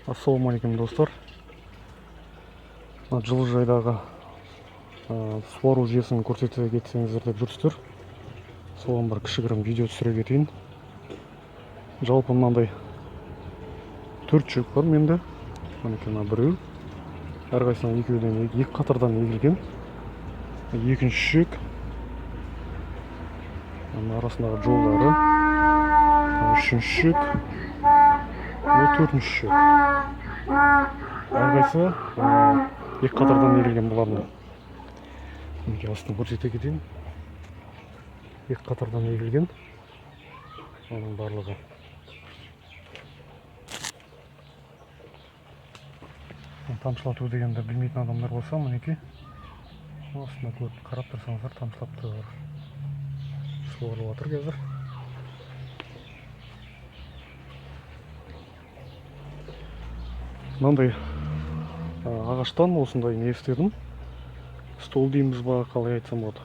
Ассалаумағалейкум достар. Жылыжайдағы суару жүйесін көрсете кетсеңіздер деп жүрсіздер. Соған бір кішігірім видео түсіре кетейін. Жалпы мынандай 4 жүк бар менде. Мінекей біреу. Әрқайсысынан екеуден екі қатардан егілген. Екінші жүк. Арасындағы жолдары. Үшінші жүк. Төртінші жүк. Әрқайсы екі қатардан егілген бұлардың. Мінекей астын көрсете кетейін. Екі қатардан егілген. Оның барлығы. Тамшылату дегенді білмейтін адамдар болса, мінекей. Астында көріп қарап тұрсаңыздар, тамшылапты суарылып жатыр қазір. Мынандай ағаштан осындай не істедім. Стол дейміз ба, қалай айтсам болады.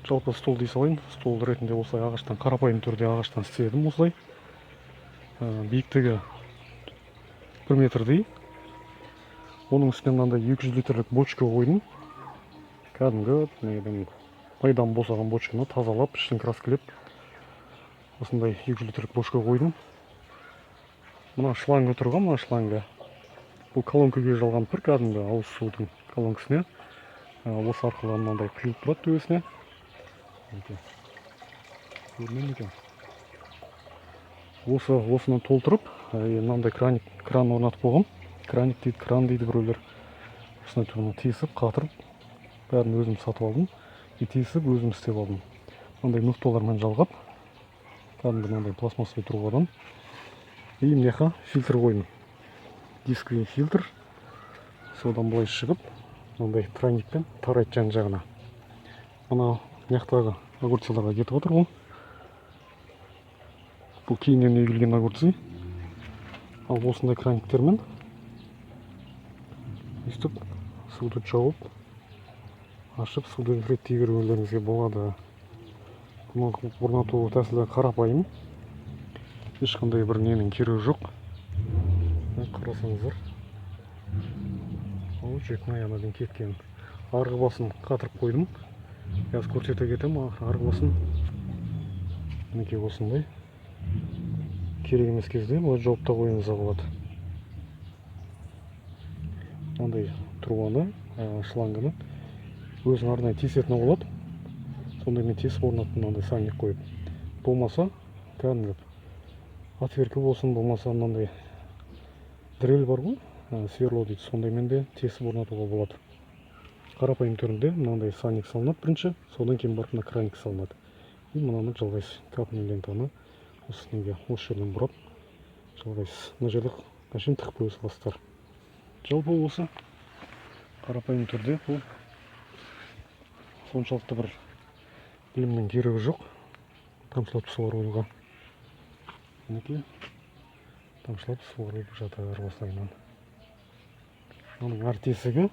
Жалпы стол дей салайын. Стол ретінде осылай ағаштан, қарапайым түрде ағаштан істедім осылай. Биіктігі 1 метрдей. Оның үстіне мынандай 200 литрлік бочка қойдым. Кәдімгі майдан босаған бочканы тазалап, ішін краскілеп, осындай 200 литрлік бочка қойдым. Мына шланга тұрған, мына шланга. Бұл колонкаға жалған бір кәдімгі ауыз судың колонкасына. Осы арқылы мынандай құйылып тұрады төбесіне. Көрінеді екен. Осыны толтырып, мынандай кран орнатып қойғам. Краник дейді, кран дейді біреулер. Осыны түгіні тесіп, қатырып, бәрін өзім сатып алдым. Тесіп, өзім істеп алдым. Мынандай мықтолармен жалғап, кәдімгі мынандай пластмассовый трубадан. Мынақа фильтр қойдым. Дисковый фильтр. Содан былай шығып, мынандай тройникпен тарайды жан-жағына. Ана мынаяқтағы огурциларға кетіп отыр ғой. Бұл кейіннен егілген огурцы. Ал осындай краниктермен өстіп суды жауып, ашып, суды реттегіруіңізге болады. Бұны орнату тәсілі қарапайым. Ешқандай бір ненің керегі жоқ. Қарасаңыздар. Ол жектің аяғынан кеткен. Арғы басын қатырып қойдым. Қазір көрсете кетем, арғы басын. Мінекей осындай. Керек емес кезде бұлай жауып та қоюыңызға болады. Мынандай трубаны, шланганы өзің арнайы тесетіні болады. Сондай мен тесіп орнаттым, мынандай сальник қойып. Болмаса, кәдімгі отвертка болсын, болмаса мынандай дрель бар ғой, сверло дейді, сондаймен де тесіп орнатуға болады. Қарапайым түрінде мынандай сальник салынады бірінші, содан кейін барып мына краник салынады. И мынаны жалғайсыз, капный лентаны осы неге, осы жерден бұрап жалғайсыз. Мына жерде әшейін тығып қойып саласыздар. Жалпы осы қарапайым түрде бұл соншалықты бір білімнің керегі жоқ. Тамшылап суаруға. Мінекей тамшылап суарылып жатыр осылайынан. Оның әр тесігі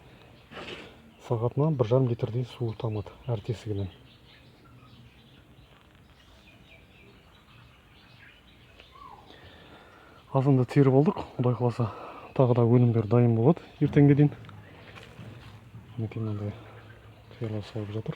сағатына 1,5 литрдей су тамады әр тесігінен. Азында теріп алдық. Құдай қаласа тағы да өнімдер дайын болады ертеңге дейін. Мінекей мынандай теріп салып жатыр.